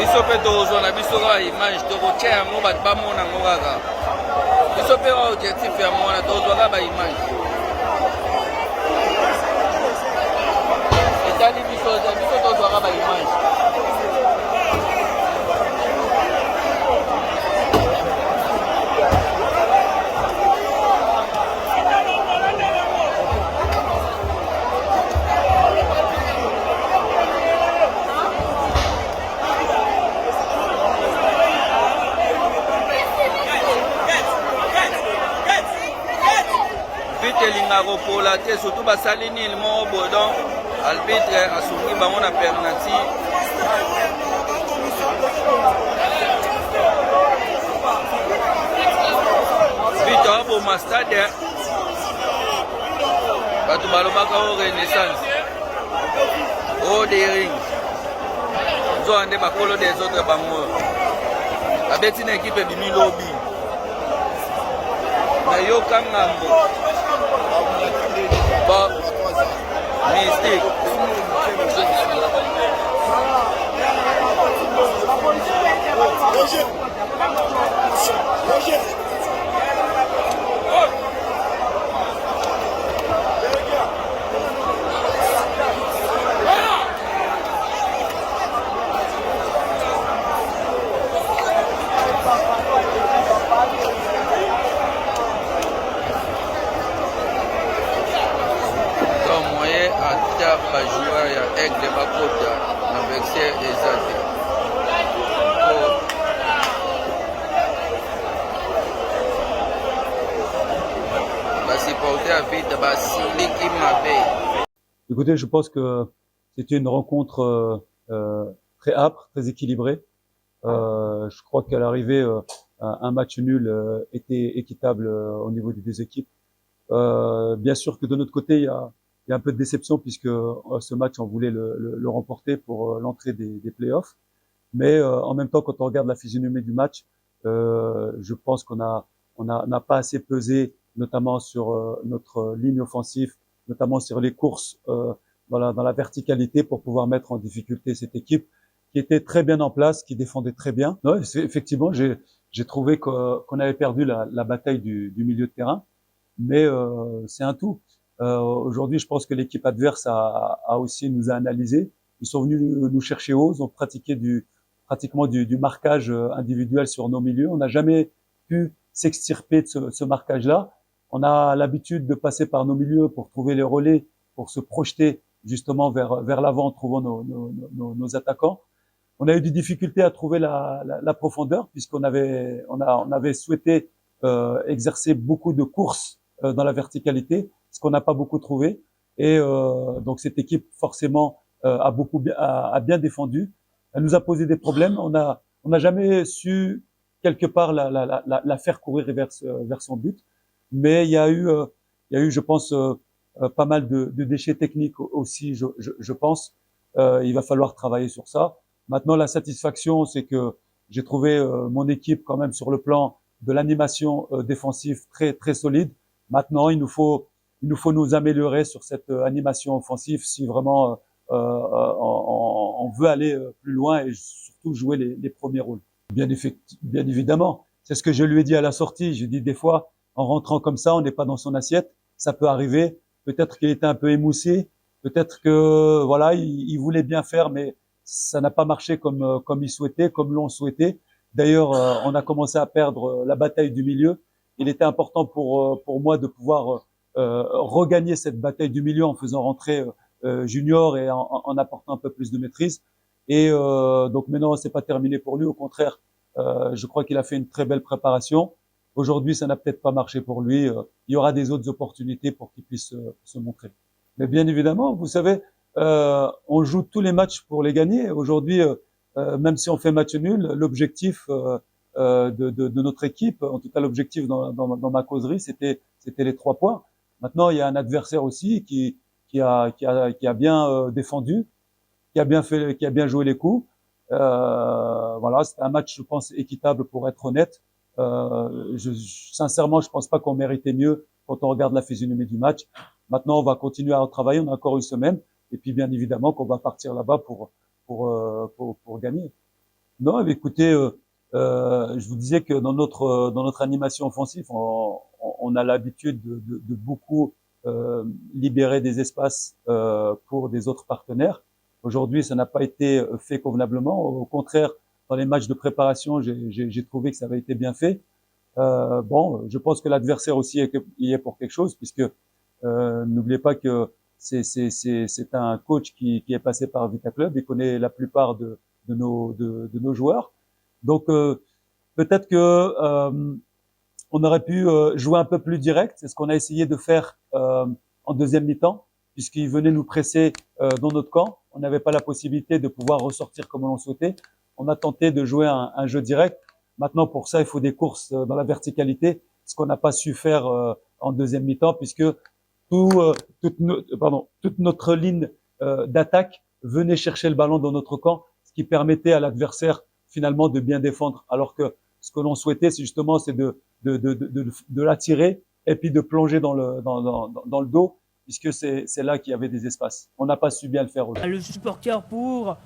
biso mpe tozwa na biso kaka image tokotia yango bato bamona yango kaka biso mpe kaka objectif ya mwana tozwa kaka baimage etali biso tozwa kaka baimage elinga kopola te surtout basali nil moko boye donc arbitre asungi bango na penalty vite aboma stade bato balobaka o renaissance o dering nzoa nde bakolo des autres bango abeti na ekipe ebimi lobi nayoka ngambo Bob, mistake. Bajoueur ya aigle bakota na vexer ezate basupporter vite basiliki mabe. Écoutez, je pense que c'était une rencontre très âpre, très équilibrée. Je crois qu'à l'arrivée, un match nul était équitable au niveau des deux équipes. Bien sûr que de notre côté, il y a un peu de déception puisque ce match, on voulait le remporter pour l'entrée des playoffs. Mais en même temps, quand on regarde la physionomie du match, je pense qu'on n'a pas assez pesé, notamment sur notre ligne offensive, notamment sur les courses dans la verticalité pour pouvoir mettre en difficulté cette équipe qui était très bien en place, qui défendait très bien. Non, effectivement, j'ai trouvé qu'on avait perdu la bataille du milieu de terrain, mais c'est un tout. Aujourd'hui, je pense que l'équipe adverse a aussi nous a analysé. Ils sont venus nous chercher haut, ils ont pratiqué pratiquement du marquage individuel sur nos milieux. On n'a jamais pu s'extirper de ce marquage-là. On a l'habitude de passer par nos milieux pour trouver les relais, pour se projeter justement vers l'avant en trouvant nos attaquants. On a eu des difficultés à trouver la profondeur puisqu'on avait souhaité exercer beaucoup de courses dans la verticalité, ce qu'on n'a pas beaucoup trouvé. Et donc cette équipe forcément a bien défendu. Elle nous a posé des problèmes. On n'a jamais su quelque part la faire courir vers son but. Mais il y a eu, je pense, pas mal de déchets techniques aussi. Je pense. Il va falloir travailler sur ça. Maintenant, la satisfaction, c'est que j'ai trouvé mon équipe quand même sur le plan de l'animation défensive très très solide. Maintenant, il nous faut nous améliorer sur cette animation offensive si vraiment on veut aller plus loin et surtout jouer les premiers rôles. Bien évidemment, c'est ce que je lui ai dit à la sortie. J'ai dit des fois, en rentrant comme ça, on n'est pas dans son assiette. Ça peut arriver. Peut-être qu'il était un peu émoussé. Peut-être que voilà, il voulait bien faire, mais ça n'a pas marché comme il souhaitait, comme l'on souhaitait. D'ailleurs, on a commencé à perdre la bataille du milieu. Il était important pour moi de pouvoir regagner cette bataille du milieu en faisant rentrer Junior et en apportant un peu plus de maîtrise. Et donc maintenant, c'est pas terminé pour lui. Au contraire, je crois qu'il a fait une très belle préparation. Aujourd'hui, ça n'a peut-être pas marché pour lui. Il y aura des autres opportunités pour qu'il puisse se montrer. Mais bien évidemment, vous savez, on joue tous les matchs pour les gagner. Aujourd'hui, même si on fait match nul, l'objectif de notre équipe, en tout cas l'objectif dans ma causerie, c'était les 3 points. Maintenant, il y a un adversaire aussi qui a bien défendu, qui a bien joué les coups. Voilà, c'était un match, je pense, équitable pour être honnête. Sincèrement, je pense pas qu'on méritait mieux quand on regarde la physionomie du match. Maintenant, on va continuer à travailler. On a encore une semaine. Et puis, bien évidemment, qu'on va partir là-bas pour gagner. Non, mais écoutez, je vous disais que dans notre animation offensive, on a l'habitude de beaucoup libérer des espaces pour des autres partenaires. Aujourd'hui, ça n'a pas été fait convenablement. Au contraire, dans les matchs de préparation, j'ai trouvé que ça avait été bien fait. Bon, je pense que l'adversaire aussi y est pour quelque chose, puisque n'oubliez pas que c'est un coach qui est passé par Vita Club. Il connaît la plupart de nos joueurs. Donc peut-être que on aurait pu jouer un peu plus direct. C'est ce qu'on a essayé de faire en deuxième mi-temps, puisqu'ils venaient nous presser dans notre camp. On n'avait pas la possibilité de pouvoir ressortir comme on le souhaitait. On a tenté de jouer un jeu direct. Maintenant, pour ça, il faut des courses dans la verticalité, ce qu'on n'a pas su faire en deuxième mi-temps, puisque toute notre ligne d'attaque venait chercher le ballon dans notre camp, ce qui permettait à l'adversaire finalement de bien défendre. Alors que ce que l'on souhaitait, c'est justement de l'attirer et puis de plonger dans le dos, puisque c'est là qu'il y avait des espaces. On n'a pas su bien le faire aujourd'hui. Le supporter pour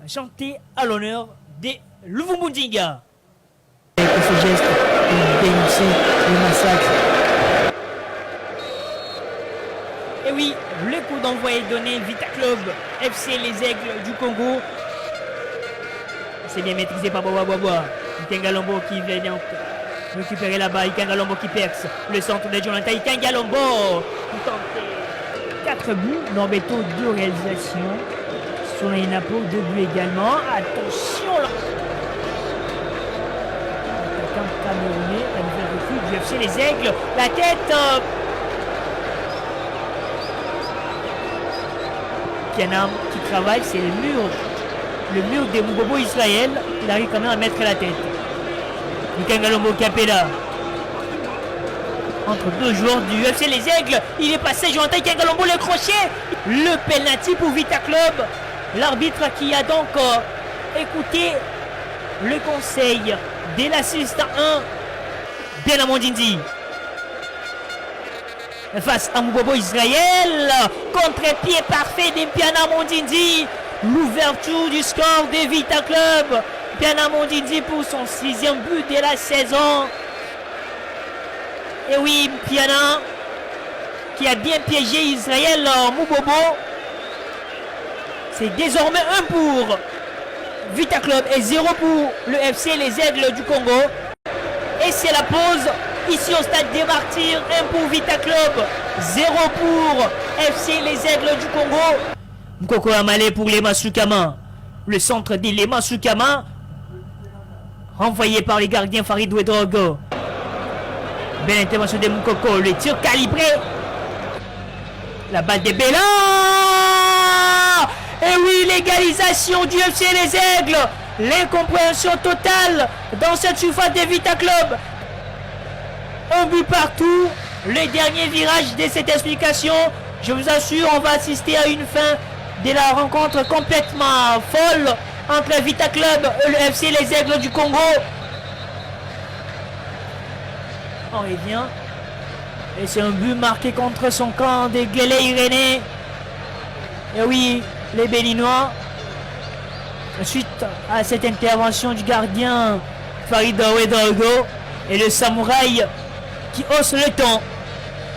chanter à l'honneur des Luvumbuzinga. Avec ce geste, il dénonçait le massacre. Et oui, le coup d'envoi est donné. Vita Club, FC Les Aigles du Congo. C'est bien maîtrisé par Boba. Ikengalombo qui vient donc récupérer la balle. Ikengalombo qui perce. Le centre de Jonathan Ikengalombo. Il tente 4 buts. Norberto, 2 réalisations. Sur les Napo, 2 buts également. Attention là. L'attaquant camerounais, la nouvelle recrue du FC Les Aigles. La tête. Pianam qui travaille, c'est le mur des Moubobo Israël. Il arrive quand même à mettre la tête. Ikengalombo Capella. Entre deux joueurs du FC Les Aigles, il est passé, Jonathan Ikengalombo le crochet. Le penalty pour Vita Club. L'arbitre qui a donc écouté le conseil de l'assistant 1, Benamondindi. Face à Moubobo Israël, contre-pied parfait de Benamondindi. L'ouverture du score de Vita Club. Benamondindi pour son 6e but de la saison. Et oui, Piana qui a bien piégé Israël Moubobo. C'est désormais 1 pour Vita Club et 0 pour le FC Les Aigles du Congo. Et c'est la pause ici au stade des Martyrs. 1 pour Vita Club, 0 pour FC Les Aigles du Congo. Mkoko Amale pour Lema Sukama. Le centre de Lema Sukama, renvoyé par les gardiens Farid Ouedraogo. Belle intervention de Mkoko, le tir calibré. La balle de Bella. Et oui, l'égalisation du FC Les Aigles. L'incompréhension totale dans cette surface de Vita Club. Un but partout. Le dernier virage de cette explication. Je vous assure, on va assister à une fin de la rencontre complètement folle entre Vita Club et le FC Les Aigles du Congo. On revient. Et c'est un but marqué contre son camp de Guélé Irénée. Et oui, les Béninois, suite à cette intervention du gardien Farid Ouedraogo et le Samouraï qui hausse le ton.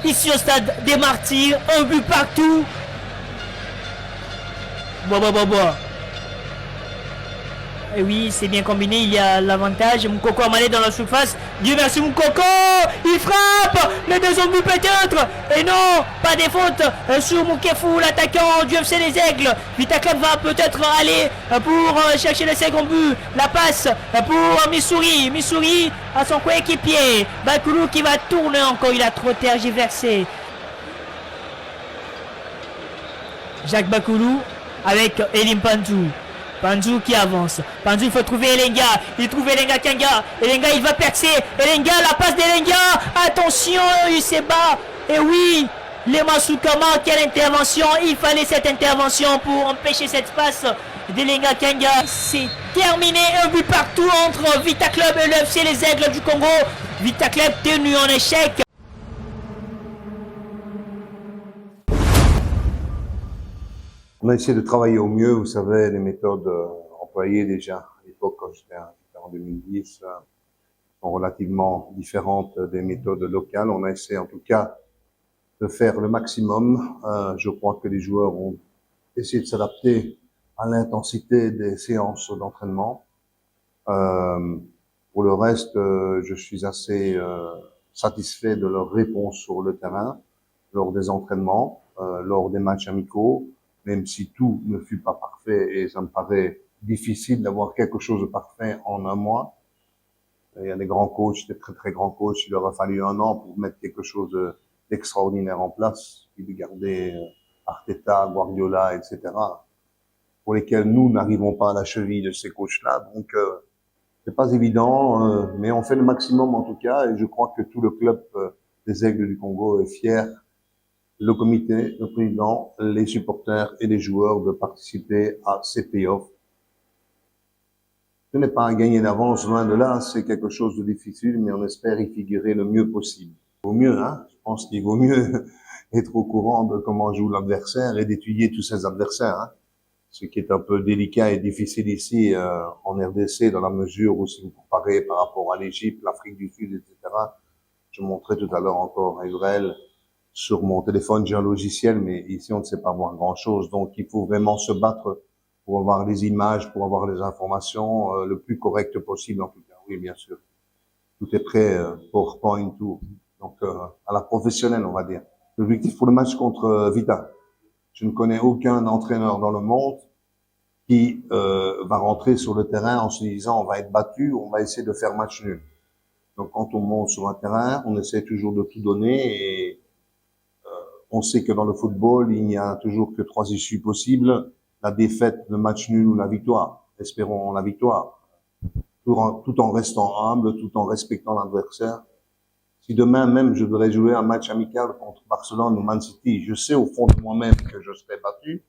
Ici au stade des Martyrs, un but partout. Et oui, c'est bien combiné, il y a l'avantage. Mkoko Amale dans la surface. Dieu merci Mkoko. Il frappe. Le deuxième but peut-être. Et non, pas des fautes sur Moukefu, l'attaquant du FC Les Aigles. Vita Club va peut-être aller pour chercher le second but. La passe pour Missouri. Missouri à son coéquipier. Bakoulou qui va tourner encore. Il a trop tergiversé. Jacques Bakoulou avec Elim Pantou. Pantou qui avance. Pantou, il faut trouver Elenga. Il trouve Elenga Kenga. Elenga, il va percer. Elenga, la passe d'Elenga. Attention, il se bat. Et oui, Lema Sukama, quelle intervention. Il fallait cette intervention pour empêcher cette passe d'Elenga Kenga. C'est terminé. Un but partout entre Vita Club et le FC Les Aigles du Congo. Vita Club tenu en échec. On a essayé de travailler au mieux, vous savez, les méthodes en employées déjà à l'époque quand j'étais en 2010 sont relativement différentes des méthodes locales. On a essayé en tout cas de faire le maximum. Je crois que les joueurs ont essayé de s'adapter à l'intensité des séances d'entraînement. Pour le reste, je suis assez satisfait de leur réponse sur le terrain, lors des entraînements, lors des matchs amicaux, même si tout ne fut pas parfait et ça me paraît difficile d'avoir quelque chose de parfait en un mois. Il y a des grands coachs, des très très grands coachs, il leur a fallu un an pour mettre quelque chose d'extraordinaire en place, et de garder Arteta, Guardiola, etc., pour lesquels nous n'arrivons pas à la cheville de ces coachs-là. Donc, c'est pas évident, mais on fait le maximum en tout cas, et je crois que tout le club des Aigles du Congo est fier, le comité, le président, les supporters et les joueurs de participer à ces playoffs. Ce n'est pas un gagner d'avance, loin de là, c'est quelque chose de difficile, mais on espère y figurer le mieux possible. Il vaut mieux, hein. Je pense qu'il vaut mieux être au courant de comment joue l'adversaire et d'étudier tous ses adversaires, hein. Ce qui est un peu délicat et difficile ici en RDC, dans la mesure où si vous comparez par rapport à l'Égypte, l'Afrique du Sud, etc. Je montrais tout à l'heure encore à Israël, sur mon téléphone, j'ai un logiciel, mais ici on ne sait pas voir grand-chose. Donc il faut vraiment se battre pour avoir les images, pour avoir les informations le plus correct possible en tout cas. Oui, bien sûr. Tout est prêt, PowerPoint, tout. Donc à la professionnelle, on va dire. L'objectif pour le match contre Vita. Je ne connais aucun entraîneur dans le monde qui va rentrer sur le terrain en se disant on va être battu, on va essayer de faire match nul. Donc quand on monte sur un terrain, on essaie toujours de tout donner et on sait que dans le football, il n'y a toujours que 3 issues possibles, la défaite, le match nul ou la victoire. Espérons la victoire, tout en restant humble, tout en respectant l'adversaire. Si demain même je devrais jouer un match amical contre Barcelone ou Man City, je sais au fond de moi-même que je serai battu,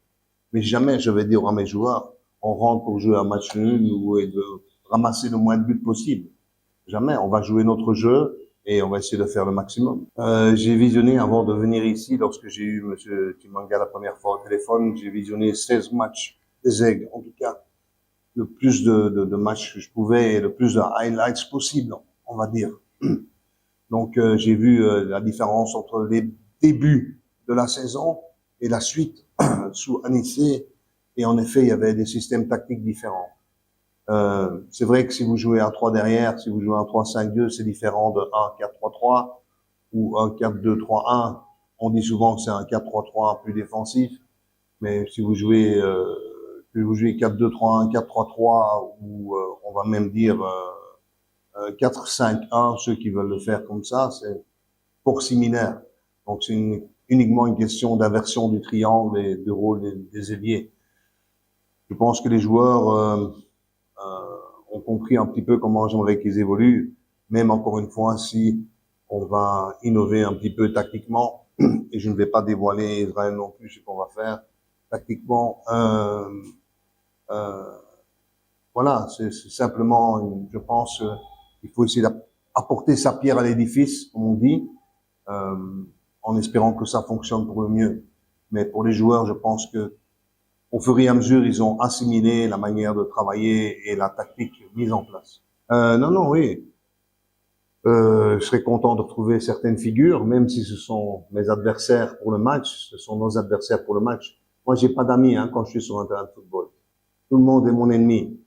mais jamais je vais dire à mes joueurs, on rentre pour jouer un match nul ou de ramasser le moins de buts possible. Jamais, on va jouer notre jeu et on va essayer de faire le maximum. J'ai visionné avant de venir ici, lorsque j'ai eu Monsieur Timanga la première fois au téléphone, j'ai visionné 16 matchs des Aigles, en tout cas, le plus de matchs que je pouvais et le plus de highlights possible, on va dire. Donc j'ai vu la différence entre les débuts de la saison et la suite sous Anissé, et en effet il y avait des systèmes tactiques différents. C'est vrai que si vous jouez à 3 derrière, si vous jouez en 3-5-2, c'est différent de 1-4-3-3 ou 1-4-2-3-1. On dit souvent que c'est un 4-3-3 plus défensif, mais si vous jouez 4-2-3-1, 4-3-3 ou on va même dire 4-5-1, ceux qui veulent le faire comme ça, c'est fort similaire. Donc c'est uniquement une question d'inversion du triangle et du rôle des ailiers. Je pense que les joueurs ont compris un petit peu comment j'aimerais qu'ils évoluent, même encore une fois, si on va innover un petit peu tactiquement, et je ne vais pas dévoiler Israël non plus ce qu'on va faire tactiquement. Voilà, c'est simplement, je pense, il faut essayer d'apporter sa pierre à l'édifice, comme on dit, en espérant que ça fonctionne pour le mieux. Mais pour les joueurs, je pense que au fur et à mesure, ils ont assimilé la manière de travailler et la tactique mise en place. Non, oui. Je serais content de retrouver certaines figures, même si ce sont mes adversaires pour le match, ce sont nos adversaires pour le match. Moi, j'ai pas d'amis quand je suis sur un terrain de football. Tout le monde est mon ennemi.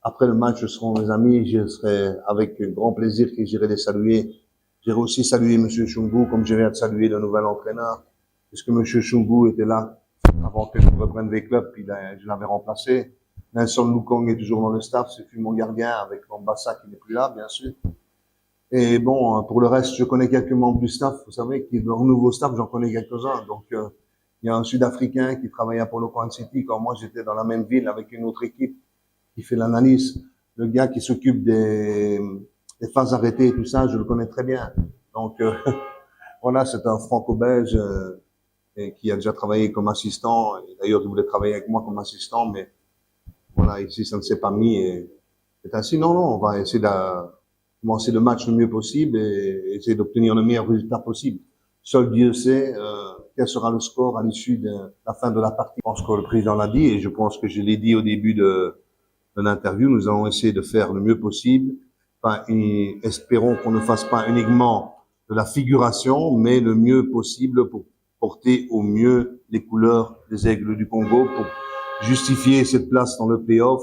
Après le match, ce seront mes amis. Je serai avec grand plaisir que j'irai les saluer. J'irai aussi saluer Monsieur Chungu, comme je viens de saluer le nouvel entraîneur, puisque Monsieur Chungu était là avant que je reprenne les clubs, puis je l'avais remplacé. Nelson Lukong est toujours dans le staff, ce fut mon gardien avec Mombasa qui n'est plus là, bien sûr. Et bon, pour le reste, je connais quelques membres du staff, vous savez, qui dans le nouveau staff, j'en connais quelques-uns. Donc, il y a un Sud-Africain qui travaille à Polo Point City quand moi j'étais dans la même ville avec une autre équipe qui fait l'analyse. Le gars qui s'occupe des phases arrêtées et tout ça, je le connais très bien. Donc, voilà, c'est un franco-belge et qui a déjà travaillé comme assistant. D'ailleurs, il voulait travailler avec moi comme assistant, mais voilà, ici, ça ne s'est pas mis. Et c'est ainsi, non, on va essayer de commencer le match le mieux possible et essayer d'obtenir le meilleur résultat possible. Seul Dieu sait quel sera le score à l'issue de la fin de la partie. Je pense que le président l'a dit et je pense que je l'ai dit au début de l'interview. Nous allons essayer de faire le mieux possible. Enfin, et espérons qu'on ne fasse pas uniquement de la figuration, mais le mieux possible pour porter au mieux les couleurs des Aigles du Congo, pour justifier cette place dans le play-off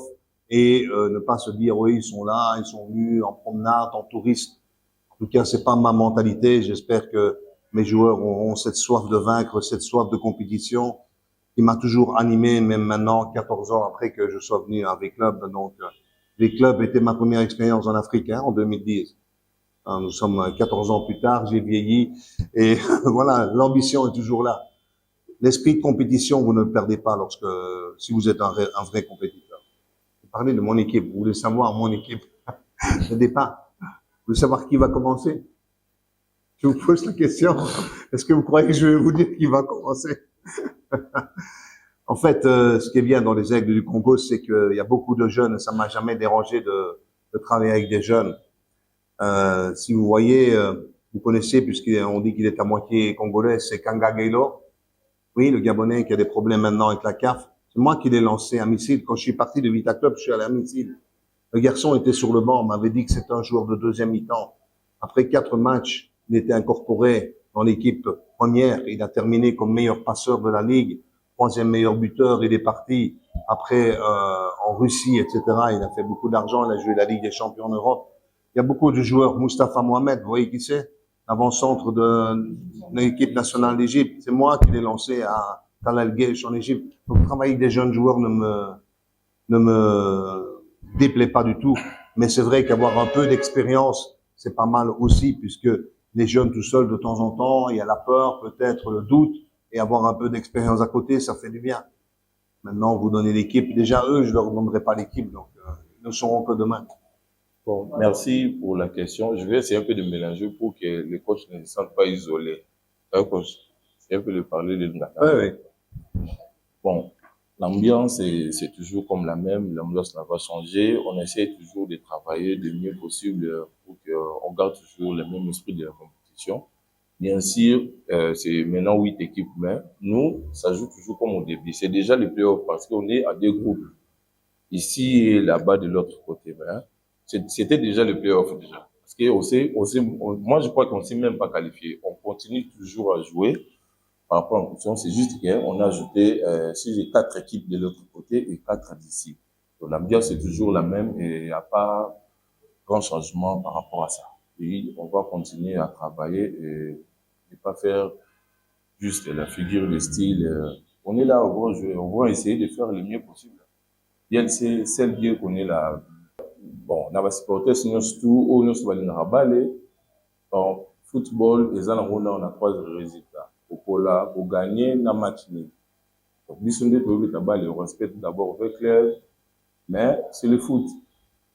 et ne pas se dire oui, ils sont là, ils sont venus en promenade, en touriste. En tout cas, c'est pas ma mentalité. J'espère que mes joueurs auront cette soif de vaincre, cette soif de compétition qui m'a toujours animé, même maintenant, 14 ans après que je sois venu avec club. Donc, les clubs étaient ma première expérience en Afrique, en 2010. Nous sommes 14 ans plus tard, j'ai vieilli et voilà, l'ambition est toujours là. L'esprit de compétition, vous ne le perdez pas si vous êtes un vrai compétiteur. Vous parlez de mon équipe, vous voulez savoir mon équipe de départ. Vous voulez savoir qui va commencer? Je vous pose la question. Est-ce que vous croyez que je vais vous dire qui va commencer? En fait, ce qui est bien dans les Aigles du Congo, c'est qu'il y a beaucoup de jeunes. Ça m'a jamais dérangé de travailler avec des jeunes. Si vous voyez, vous connaissez, puisqu'on dit qu'il est à moitié congolais, c'est Kanga Gaylor. Oui, le Gabonais qui a des problèmes maintenant avec la CAF. C'est moi qui l'ai lancé à Missile. Quand je suis parti de Vita Club, je suis allé à Missile. Le garçon était sur le banc, m'avait dit que c'était un joueur de deuxième mi-temps. Après 4 matchs, il était incorporé dans l'équipe première. Il a terminé comme meilleur passeur de la ligue, 3e meilleur buteur. Il est parti après en Russie, etc. Il a fait beaucoup d'argent. Il a joué la Ligue des Champions en Europe. Il y a beaucoup de joueurs. Moustapha Mohamed, vous voyez qui c'est? L'avant-centre de l'équipe nationale d'Égypte. C'est moi qui l'ai lancé à Tal El-Geish en Égypte. Donc, travailler avec des jeunes joueurs ne me déplaît pas du tout. Mais c'est vrai qu'avoir un peu d'expérience, c'est pas mal aussi, puisque les jeunes tout seuls, de temps en temps, il y a la peur, peut-être le doute, et avoir un peu d'expérience à côté, ça fait du bien. Maintenant, vous donnez l'équipe. Déjà, eux, je leur donnerai pas l'équipe, donc ils ne sauront que demain. Bon, merci pour la question. Je vais essayer un peu de mélanger pour que les coachs ne se sentent pas isolés. Coach, c'est un peu de parler de Ndaka. Oui. Bon, l'ambiance, c'est toujours comme la même. L'ambiance n'a pas changé. On essaie toujours de travailler le mieux possible pour qu'on garde toujours le même esprit de la compétition. Bien sûr, c'est maintenant 8 équipes, mais nous, ça joue toujours comme au début. C'est déjà le play-off parce qu'on est à 2 groupes. Ici et là-bas de l'autre côté. Ben, c'était déjà le play-off déjà. Parce que moi, je crois qu'on ne s'est même pas qualifié. On continue toujours à jouer par rapport à la compétition. C'est juste qu'on a ajouté 4 équipes de l'autre côté et 4 d'ici. Donc, l'ambiance est toujours la même et il n'y a pas grand changement par rapport à ça. Et on va continuer à travailler et ne pas faire juste la figure, le style. On est là, on va jouer, on va essayer de faire le mieux possible. Bien, c'est celle qu'on est là. Bon, on va supporter sinon surtout au nous balé en football et ça on a 3 résultats pour gagner na match nul. Donc bisonde to be balle, on respecte d'abord avec club, mais c'est le foot.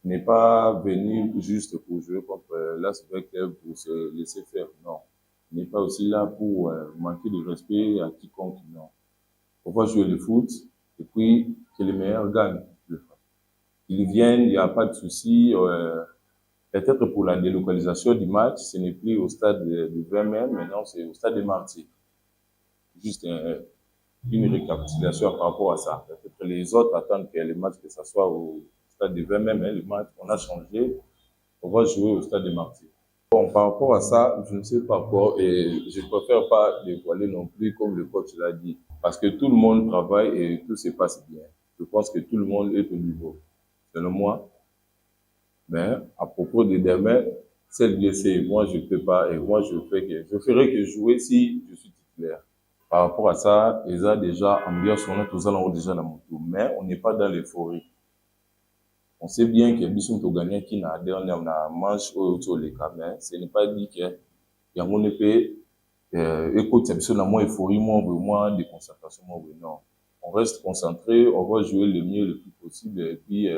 On n'est pas venu juste pour jouer contre l'Asvel Club pour se laisser faire, non. On n'est pas aussi là pour manquer de respect à quiconque, non. On va jouer le foot et puis que les meilleurs gagnent. Ils viennent, il n'y a pas de souci. Peut-être pour la délocalisation du match, ce n'est plus au stade de 20 mai, maintenant c'est au stade de Martyrs. Juste une récapitulation par rapport à ça. Peut-être les autres attendent que les matchs, que ce soit au stade de 20 mai, mais le match, on a changé. On va jouer au stade de Martyrs. Bon, par rapport à ça, je ne sais pas quoi et je préfère pas dévoiler non plus comme le coach l'a dit. Parce que tout le monde travaille et tout se passe bien. Je pense que tout le monde est au niveau. Selon moi. Mais à propos de demain, celle de c'est moi je peux pas et moi je ferai que jouer si je suis titulaire. Par rapport à ça, ils ont déjà ambiance, on a tous déjà la moto, mais on n'est pas dans l'euphorie. On sait bien que Bisson to gagner qui n'a dernière na manche autour les cas, mais ce n'est pas dit que y a mon épée écoute c'est Bisson na moins euphorie moins de concentration non. On reste concentré, on va jouer le mieux le plus possible et puis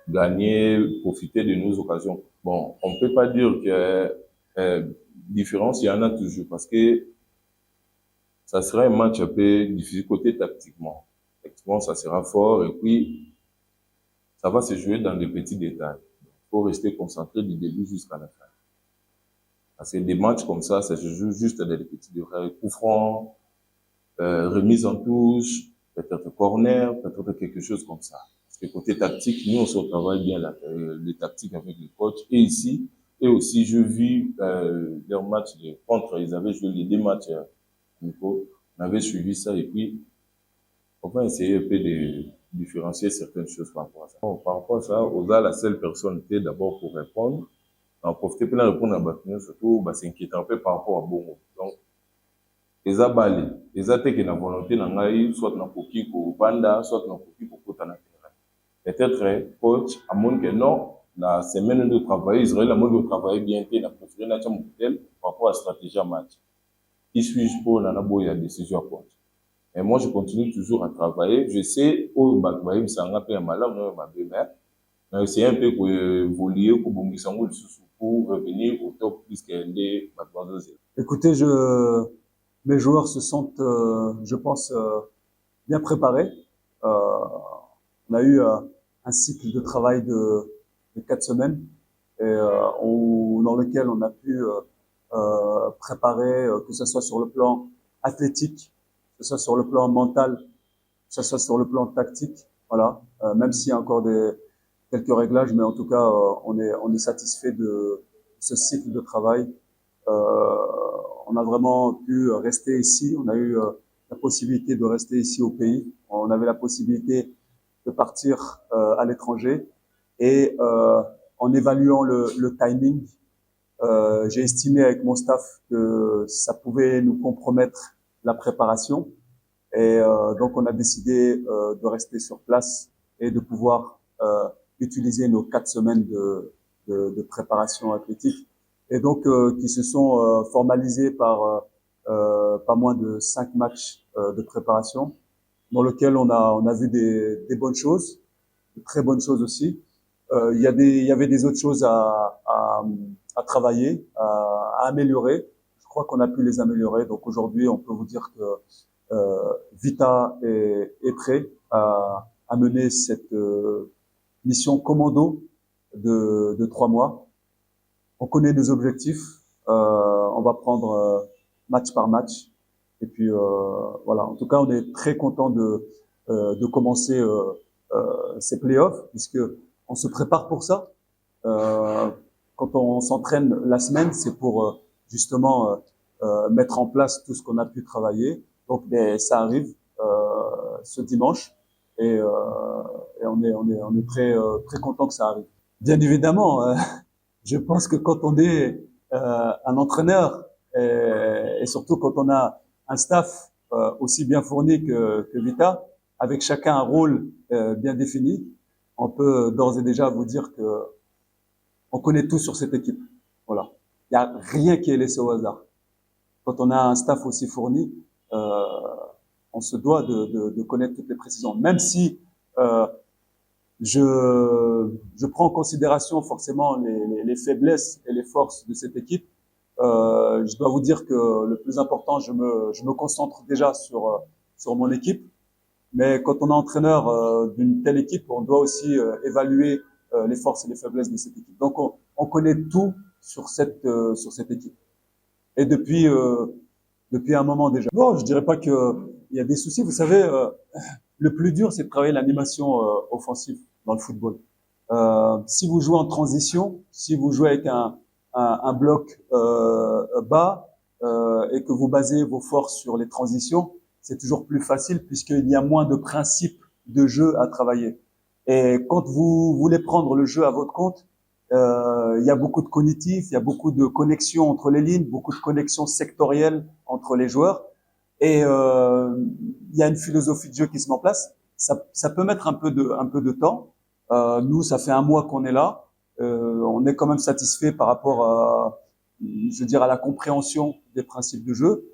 gagner, profiter de nos occasions. Bon, on ne peut pas dire que différence, il y en a toujours parce que ça sera un match un peu difficile côté tactiquement. Tactiquement, ça sera fort et puis ça va se jouer dans des petits détails. Il faut rester concentré du début jusqu'à la fin. Parce que des matchs comme ça se joue juste dans des petits détails. Coup franc, remise en touche, peut-être corner, peut-être quelque chose comme ça. Et côté tactique, nous, on se travaille bien les tactiques avec les coachs. Et ici, et aussi, je vis leur match contre, ils avaient joué les 2 matchs amicaux. On avait suivi ça et puis on va essayer un peu de différencier certaines choses par rapport à ça. Bon, par rapport à ça, Oza, la seule personne était d'abord pour répondre. En profiter pour répondre à Batinho, surtout, s'inquiéter un peu par rapport à Bongo. Donc, eza bale, eza te que na volonté na ngai, soit na koki ko banda, soit na koki ko kota na terrain. Peut-être, coach, à mon que non, la semaine de travail, Israël a mon de travailler bien, na préféré na tcham hôtel par rapport à la stratégie à match. Qui suis-je pour la boya décision à coach? Et moi, je continue toujours à travailler. Je sais, oh, bah, ça m'a fait un malheur, ma belle-mère. Mais c'est un peu pour évoluer, pour revenir au top plus qu'elle est, Écoutez, mes joueurs se sentent, je pense, bien préparés. On a eu un cycle de travail de 4 semaines et, dans lequel on a pu préparer, que ce soit sur le plan athlétique, que ce soit sur le plan mental, que ce soit sur le plan tactique. Voilà, même s'il y a encore quelques réglages, mais en tout cas, on est satisfait de ce cycle de travail. On a vraiment pu rester ici. On a eu la possibilité de rester ici au pays. On avait la possibilité de partir à l'étranger. Et en évaluant le timing, j'ai estimé avec mon staff que ça pouvait nous compromettre la préparation. Et donc, on a décidé de rester sur place et de pouvoir utiliser nos 4 semaines de préparation athlétique. Et donc, qui se sont formalisés par pas moins de 5 matchs de préparation, dans lesquels on a vu des bonnes choses, de très bonnes choses aussi. Il y avait des autres choses à travailler, à améliorer. Je crois qu'on a pu les améliorer. Donc aujourd'hui, on peut vous dire que Vita est prêt à mener cette mission commando de 3 mois. On connaît nos objectifs. On va prendre match par match. Et puis voilà. En tout cas, on est très content de commencer ces playoffs, puisque on se prépare pour ça. Quand on s'entraîne la semaine, c'est pour justement mettre en place tout ce qu'on a pu travailler. Donc, ça arrive ce dimanche, et on est très content que ça arrive. Bien évidemment, je pense que quand on est un entraîneur et surtout quand on a un staff aussi bien fourni que Vita, avec chacun un rôle bien défini, on peut d'ores et déjà vous dire que on connaît tout sur cette équipe. Voilà, il y a rien qui est laissé au hasard. Quand on a un staff aussi fourni, on se doit de connaître toutes les précisions, même si je prends en considération forcément les faiblesses et les forces de cette équipe. Je dois vous dire que le plus important, je me concentre déjà sur mon équipe. Mais quand on est entraîneur d'une telle équipe, on doit aussi évaluer les forces et les faiblesses de cette équipe. Donc on connaît tout sur cette équipe. Et depuis un moment déjà. Bon, je dirais pas que il y a des soucis. Vous savez, le plus dur, c'est de travailler l'animation offensive dans le football. Si vous jouez en transition, si vous jouez avec un bloc bas et que vous basez vos forces sur les transitions, c'est toujours plus facile puisqu'il y a moins de principes de jeu à travailler. Et quand vous voulez prendre le jeu à votre compte, il y a beaucoup de cognitifs, il y a beaucoup de connexions entre les lignes, beaucoup de connexions sectorielles entre les joueurs. Et il y a une philosophie de jeu qui se met en place. Ça peut mettre un peu de temps. Nous, ça fait 1 mois qu'on est là. On est quand même satisfait par rapport à, je veux dire, à la compréhension des principes de jeu.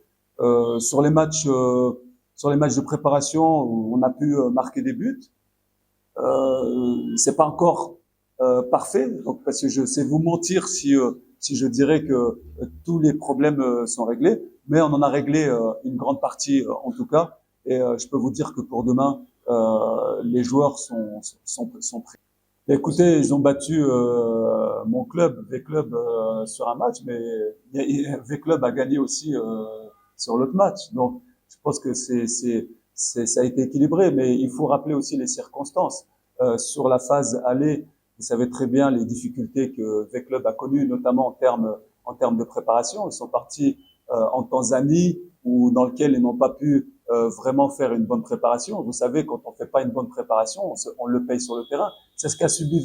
Sur les matchs de préparation, on a pu marquer des buts. C'est pas encore parfait, donc parce que je sais vous mentir si je dirais que tous les problèmes sont réglés, mais on en a réglé une grande partie en tout cas, et je peux vous dire que pour demain, les joueurs sont prêts. Écoutez, ils ont battu mon club, V-Club, sur un match, mais V-Club a gagné aussi sur l'autre match. Donc, je pense que ça a été équilibré, mais il faut rappeler aussi les circonstances. sur la phase aller, vous savez très bien les difficultés que V-Club a connues, notamment en termes de préparation. Ils sont partis en Tanzanie, dans lequel ils n'ont pas pu vraiment faire une bonne préparation. Vous savez, quand on fait pas une bonne préparation, on le paye sur le terrain. C'est ce qu'a subi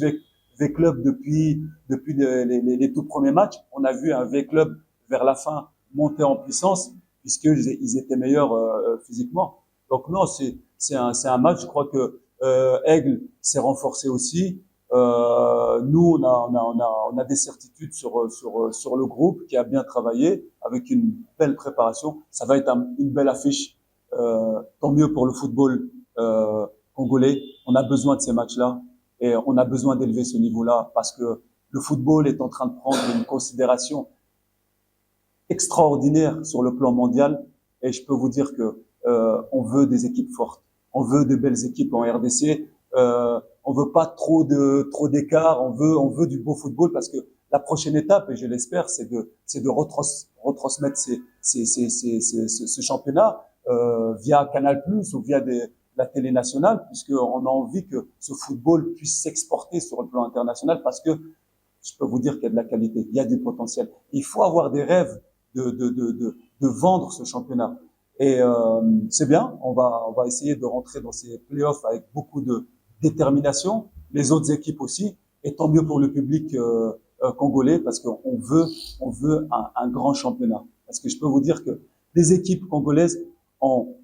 V-Club depuis les tout premiers matchs. On a vu un V-Club vers la fin monter en puissance puisqu'ils étaient meilleurs physiquement. Donc non, c'est un match. Je crois que Aigle s'est renforcé aussi. Nous, on a des certitudes sur le groupe qui a bien travaillé avec une belle préparation. Ça va être une belle affiche. Tant mieux pour le football congolais. On a besoin de ces matchs-là et on a besoin d'élever ce niveau-là parce que le football est en train de prendre une considération extraordinaire sur le plan mondial. Et je peux vous dire que on veut des équipes fortes. On veut de belles équipes en RDC. On veut pas trop d'écart. On veut du beau football parce que la prochaine étape, et je l'espère, c'est de retransmettre ce championnat via Canal+ ou via la télé nationale, puisqu'on a envie que ce football puisse s'exporter sur le plan international parce que je peux vous dire qu'il y a de la qualité, il y a du potentiel. Il faut avoir des rêves de vendre ce championnat. Et c'est bien, on va essayer de rentrer dans ces playoffs avec beaucoup de détermination, les autres équipes aussi, et tant mieux pour le public congolais parce qu'on veut un grand championnat. Parce que je peux vous dire que les équipes congolaises ont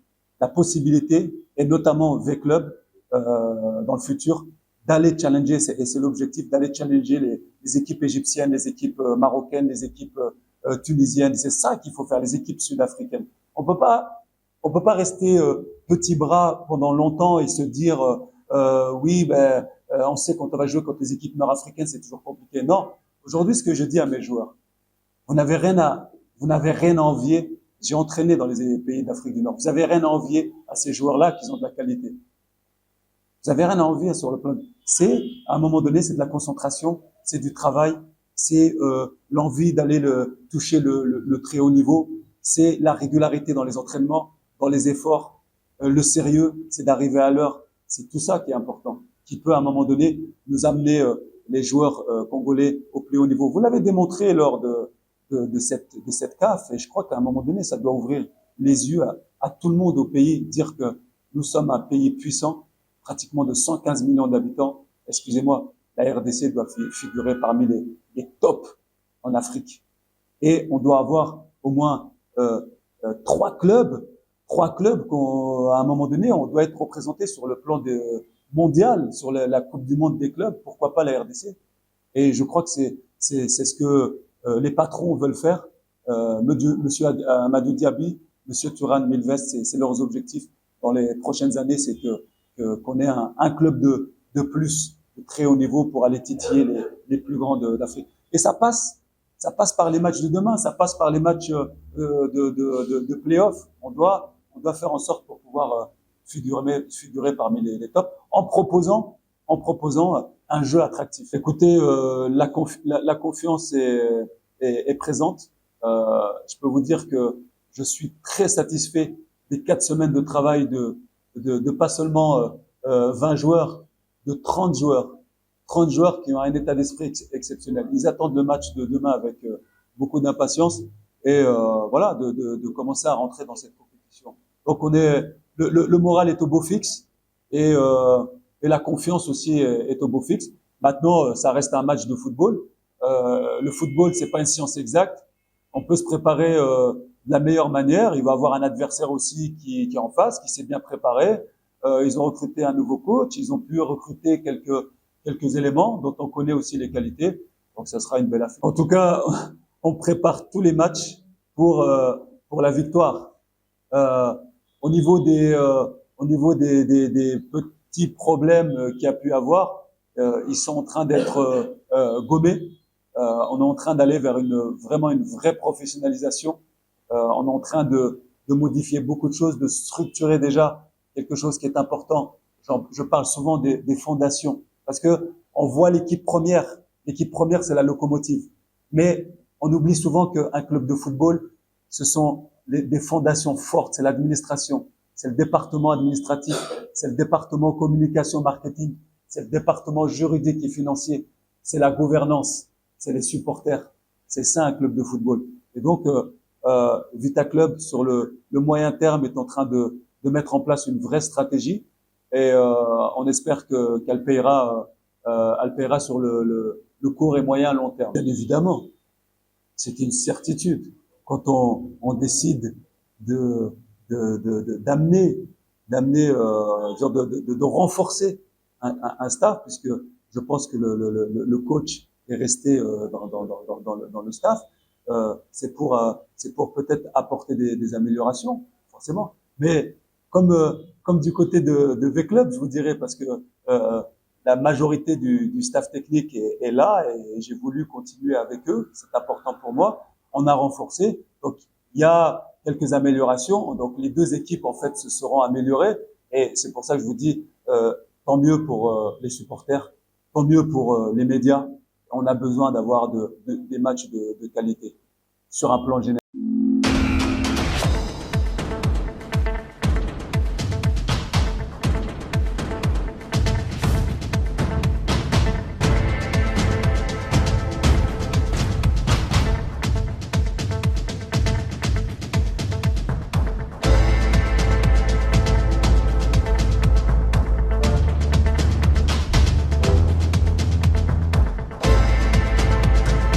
la possibilité, et notamment V-Club dans le futur, d'aller challenger, et c'est l'objectif, d'aller challenger les équipes égyptiennes, les équipes marocaines, les équipes tunisiennes. C'est ça qu'il faut faire, les équipes sud-africaines. On peut pas rester petit bras pendant longtemps et se dire oui, on sait quand on va jouer contre les équipes nord-africaines, c'est toujours compliqué. Non. Aujourd'hui, ce que je dis à mes joueurs, vous n'avez rien à envier. J'ai entraîné dans les pays d'Afrique du Nord. Vous avez rien à envier à ces joueurs-là qui ont de la qualité. Vous avez rien à envier sur le plan. C'est, à un moment donné, c'est de la concentration, c'est du travail, c'est l'envie d'aller toucher le très haut niveau, c'est la régularité dans les entraînements, dans les efforts, le sérieux, c'est d'arriver à l'heure. C'est tout ça qui est important, qui peut à un moment donné nous amener les joueurs congolais au plus haut niveau. Vous l'avez démontré lors de cette CAF, et je crois qu'à un moment donné, ça doit ouvrir les yeux à tout le monde au pays, dire que nous sommes un pays puissant, pratiquement de 115 millions d'habitants. Excusez-moi, la RDC doit figurer parmi les tops en Afrique. Et on doit avoir au moins trois clubs qu'à un moment donné, on doit être représenté sur le plan mondial, sur la Coupe du Monde des clubs, pourquoi pas la RDC. Et je crois que c'est ce que les patrons veulent faire. Monsieur Amadou Diaby, Monsieur Turan Milvest, c'est leurs objectifs dans les prochaines années, c'est qu'on ait un club de plus, de très haut niveau pour aller titiller les plus grands d'Afrique. Et ça passe par les matchs de demain, ça passe par les matchs de play-off. On doit faire en sorte pour pouvoir figurer parmi les tops en proposant un jeu attractif. Écoutez, la confiance est présente. Je peux vous dire que je suis très satisfait des 4 semaines de travail de pas seulement 20 joueurs, de 30 joueurs. 30 joueurs qui ont un état d'esprit exceptionnel. Ils attendent le match de demain avec beaucoup d'impatience et voilà, de commencer à rentrer dans cette compétition. Donc le moral est au beau fixe et la confiance aussi est au beau fixe. Maintenant, ça reste un match de football. Le football, c'est pas une science exacte. On peut se préparer de la meilleure manière. Il va avoir un adversaire aussi qui est en face, qui s'est bien préparé. Ils ont recruté un nouveau coach. Ils ont pu recruter quelques éléments dont on connaît aussi les qualités. Donc, ça sera une belle affaire. En tout cas, on prépare tous les matchs pour la victoire. Au niveau des petits problèmes qu'il y a pu avoir, ils sont en train d'être gommés. On est en train d'aller vers vraiment une vraie professionnalisation. On est en train de modifier beaucoup de choses, de structurer déjà quelque chose qui est important. Je parle souvent des fondations, parce que on voit l'équipe première. L'équipe première, c'est la locomotive. Mais on oublie souvent qu'un club de football, ce sont des fondations fortes. C'est l'administration, c'est le département administratif, c'est le département communication marketing, c'est le département juridique et financier, c'est la gouvernance, c'est les supporters. C'est ça un club de football. Et donc, Vita Club, sur le moyen terme, est en train de mettre en place une vraie stratégie. Et on espère qu'elle payera sur le court et moyen long terme. Bien évidemment, c'est une certitude. Quand on décide d'amener, de renforcer un staff, puisque je pense que le coach est resté dans le staff, c'est pour peut-être apporter des améliorations, forcément. Mais comme du côté de V-Club, je vous dirais, parce que la majorité du staff technique est là et j'ai voulu continuer avec eux, c'est important pour moi. On a renforcé, donc il y a quelques améliorations, donc les deux équipes en fait se seront améliorées et c'est pour ça que je vous dis tant mieux pour les supporters, tant mieux pour les médias. On a besoin d'avoir des matchs de qualité sur un plan général.